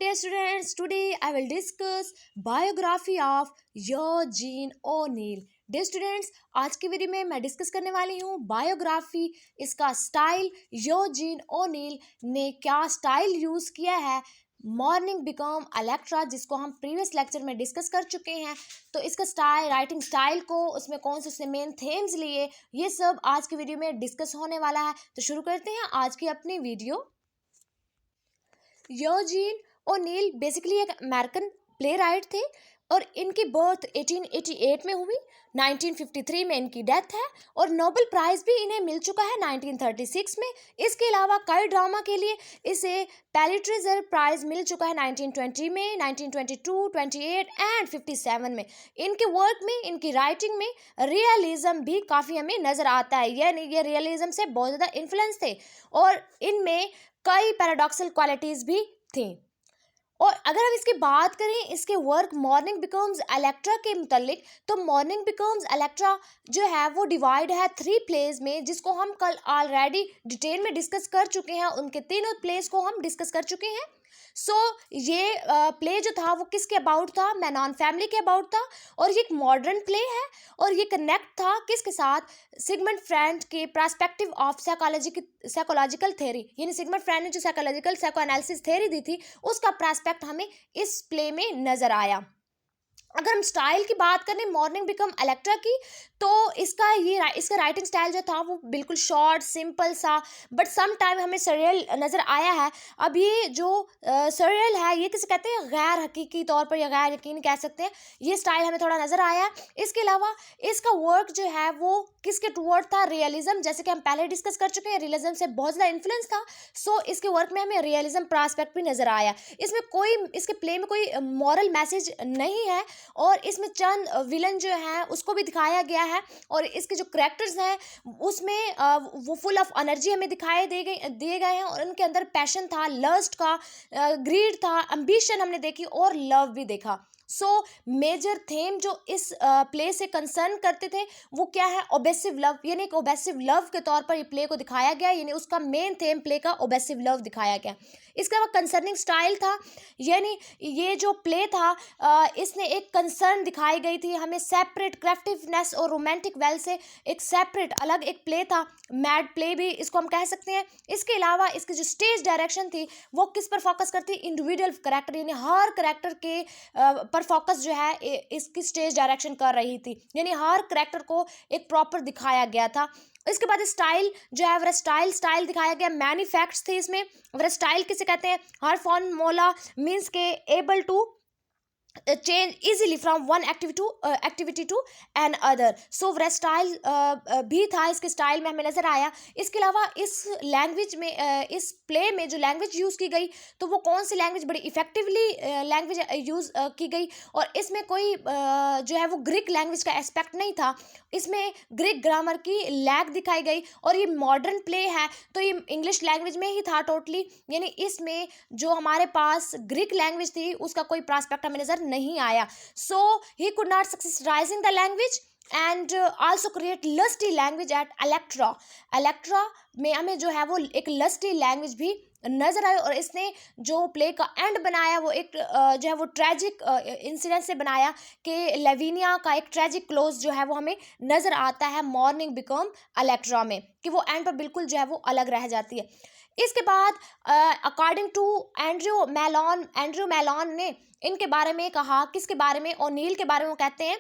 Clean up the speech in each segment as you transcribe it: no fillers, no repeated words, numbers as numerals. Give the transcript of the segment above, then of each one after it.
dear students, today I will discuss biography of Eugene O'Neill. Dear students, आज की video में मैं discuss करने वाली हूँ बायोग्राफी, इसका स्टाइल, यूजीन ओनील ने क्या स्टाइल यूज़ किया है, मॉर्निंग बिकम इलेक्ट्रा, जिसको हम प्रीवियस लेक्चर में डिस्कस कर चुके हैं। तो इसका स्टाइल, राइटिंग स्टाइल को, उसमें कौन से उसने मेन थीम्स लिए, ये सब आज की वीडियो में डिस्कस होने वाला है। तो शुरू करते हैं आज की अपनी वीडियो। यूजीन ओनील बेसिकली एक अमेरिकन प्ले राइट थे और इनकी बर्थ 1888 में हुई, 1953 में इनकी डेथ है और नोबेल प्राइज़ भी इन्हें मिल चुका है 1936 में। इसके अलावा कई ड्रामा के लिए इसे पैलिट्रेजर प्राइज़ मिल चुका है 1920 में, 1922, 28 एंड 57 में। इनके वर्क में, इनकी राइटिंग में रियलिज्म भी काफ़ी हमें नज़र आता है, यानी ये रियलिज्म से बहुत ज़्यादा इन्फ्लुएंस थे और इनमें कई पैराडॉक्सल क्वालिटीज़ भी थी। और अगर हम इसकी बात करें, इसके वर्क मॉर्निंग बिकम्स इलेक्ट्रा के मुतल्लिक, तो मॉर्निंग बिकम्स इलेक्ट्रा जो है वो डिवाइड है 3 प्लेज में, जिसको हम कल ऑलरेडी डिटेल में डिस्कस कर चुके हैं। उनके तीनों प्लेज को हम डिस्कस कर चुके हैं। ये प्ले जो था वो किसके अबाउट था? मैनॉन फैमिली के अबाउट था और ये एक मॉडर्न प्ले है और ये कनेक्ट था किसके साथ? सिगमंड फ्रॉइड के पर्सपेक्टिव ऑफ साइकोलॉजिकल थ्योरी, यानी सिगमंड फ्रॉइड ने जो साइको एनालिसिस थ्योरी दी थी, उसका पर्सपेक्ट हमें इस प्ले में नज़र आया। अगर हम स्टाइल की बात करें मॉर्निंग बिकम इलेक्ट्रा की, तो इसका राइटिंग स्टाइल जो था वो बिल्कुल शॉर्ट, सिंपल सा, बट सम टाइम हमें सरियल नज़र आया है। अब ये जो सरियल है, ये किसे कहते हैं? गैर हकीकी तौर पर या गैर यकीन कह सकते हैं। ये स्टाइल हमें थोड़ा नज़र आया है। इसके अलावा इसका वर्क जो है वो किसके टुवर्ड था? रियलिज्म, जैसे कि हम पहले डिस्कस कर चुके हैं, रियलिज्म से बहुत ज़्यादा इन्फ्लुएंस था। इसके वर्क में हमें रियलिज्म प्रॉस्पेक्ट भी नज़र आया। इसके प्ले में कोई मॉरल मैसेज नहीं है और इसमें चंद विलन जो है उसको भी दिखाया गया है और इसके जो करैक्टर्स हैं उसमें वो फुल ऑफ एनर्जी हमें दिए गए हैं और उनके अंदर पैशन था, लस्ट का, ग्रीड था, एम्बिशन हमने देखी और लव भी देखा। मेजर थीम जो इस प्ले से कंसर्न करते थे वो क्या है? ओबेसिव लव, यानी एक ओबेसिव लव के तौर पर ये प्ले को दिखाया गया, यानी उसका मेन थीम प्ले का ओबेसिव लव दिखाया गया। इसके अलावा कंसर्निंग स्टाइल था, यानी ये जो प्ले था इसने एक कंसर्न दिखाई गई थी हमें सेपरेट क्राफ्टिवनेस और रोमांटिक वेल से एक सेपरेट अलग एक प्ले था, मैड प्ले भी इसको हम कह सकते हैं। इसके अलावा इसकी जो स्टेज डायरेक्शन थी वो किस पर फोकस करती? इंडिविजुअल करेक्टर, यानी हर करेक्टर के पर फोकस जो है इसकी स्टेज डायरेक्शन कर रही थी, यानी हर करेक्टर को एक प्रॉपर दिखाया गया था। इसके बाद स्टाइल जो है स्टाइल दिखाया गया, मैनी फैक्ट्स थे इसमें। स्टाइल किसे कहते हैं? हर फॉर्मूला मीन्स के able to change easily from one activity to another. Style भी था इसके स्टाइल में हमें नज़र आया। इसके अलावा इस लैंग्वेज में, इस प्ले में जो लैंग्वेज यूज़ की गई तो वो कौन सी लैंग्वेज? बड़ी इफेक्टिवली लैंग्वेज यूज़ की गई और इसमें कोई जो है वो ग्रीक लैंग्वेज का एस्पेक्ट नहीं था, इसमें ग्रीक ग्रामर की लैग दिखाई गई और ये मॉडर्न प्ले है तो ये इंग्लिश लैंग्वेज में ही था टोटली, यानी इसमें जो हमारे पास ग्रीक लैंग्वेज थी उसका कोई प्रॉस्पेक्ट हमें नज़र नहीं आया। He could not successorizing the language and also create lusty language at Electra में हमें जो है वो एक लस्टी लैंग्वेज भी नजर आई और इसने जो प्ले का एंड बनाया वो एक जो है वो ट्रेजिक इंसिडेंट से बनाया कि लेविनिया का एक ट्रेजिक क्लोज जो है वो हमें नज़र आता है मॉर्निंग बिकम इलेक्ट्रा में, कि वो एंड पर बिल्कुल जो है वो अलग रह जाती है। इसके बाद अकॉर्डिंग टू एंड्रयू मैलॉन ने इनके बारे में कहा, किसके बारे में? ओनील के बारे में। वो कहते हैं,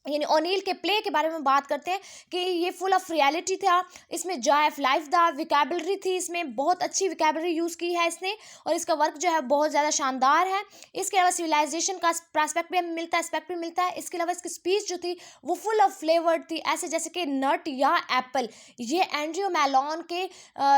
यानी ओनील के प्ले के बारे में बात करते हैं कि ये फुल ऑफ रियलिटी था, इसमें जॉय ऑफ लाइफ था, विकेबलरी थी, इसमें बहुत अच्छी विकेबलरी यूज़ की है इसने और इसका वर्क जो है बहुत ज़्यादा शानदार है। इसके अलावा सिविलाइजेशन का प्रॉस्पेक्ट भी हमें मिलता है, एस्पेक्ट भी मिलता है। इसके अलावा इसकी स्पीच जो थी वो फुल ऑफ फ्लेवर्ड थी, ऐसे जैसे कि नट या एप्पल। ये एंड्रयू मैलॉन के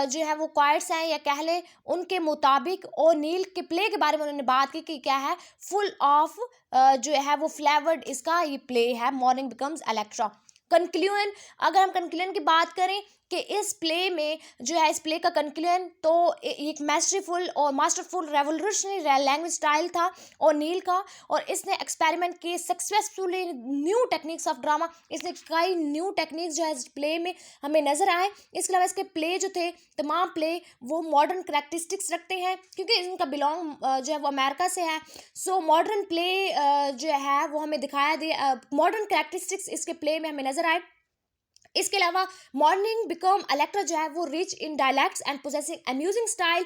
जो है वो क्वाइट्स हैं या कह ले, उनके मुताबिक ओनील के प्ले के बारे में उन्होंने बात की कि क्या है? फुल ऑफ जो है वो फ्लेवर्ड इसका ये प्ले है मॉर्निंग बिकम्स इलेक्ट्रा। कंक्लूजन, अगर हम कंक्लूजन की बात करें कि इस प्ले में जो है, इस प्ले का कंक्लूजन तो एक मैस्टरफुल और मास्टरफुल रेवोल्यूशनरी लैंग्वेज स्टाइल था ओनील का, और इसने एक्सपेरिमेंट किए successfully new techniques of drama. इसने कई न्यू टेक्निक्स जो है इस प्ले में हमें नजर आए। इसके अलावा इसके प्ले जो थे, तमाम प्ले वो मॉडर्न करैक्टरिस्टिक्स रखते हैं, क्योंकि इनका बिलोंग जो है वो अमेरिका से है। सो मॉडर्न प्ले जो है वो हमें दिखाया दिया, मॉडर्न करैक्टरिस्टिक्स इसके प्ले में हमें नजर आए। इसके अलावा मॉर्निंग बिकम अलेक्ट्रा जो है वो rich in dialects and possessing amusing style.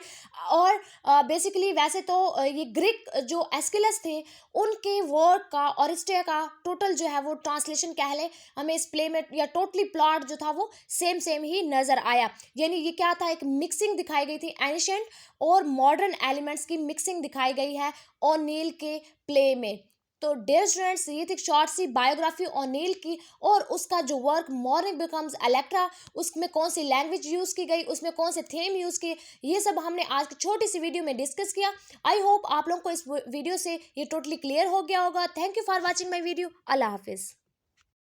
और बेसिकली वैसे तो ये ग्रीक जो एस्किलस थे उनके वर्क का और स्टे का टोटल जो है वो ट्रांसलेशन कह लें, हमें इस प्ले में या टोटली प्लॉट जो था वो सेम सेम ही नज़र आया। यानी ये क्या था, एक मिक्सिंग दिखाई गई थी, एंशिएंट और मॉडर्न एलिमेंट्स की मिक्सिंग दिखाई गई है ओनील के प्ले में। तो डियर स्टूडेंट्स, ये थी शॉर्ट सी बायोग्राफी ओनील की, और उसका जो वर्क मॉर्निंग बिकम्स इलेक्ट्रा, उसमें कौन सी लैंग्वेज यूज़ की गई, उसमें कौन से थीम यूज़ किए, ये सब हमने आज की छोटी सी वीडियो में डिस्कस किया। आई होप आप लोगों को इस वीडियो से ये टोटली क्लियर हो गया होगा। Thank you for watching my video. अल्लाह हाफिज़।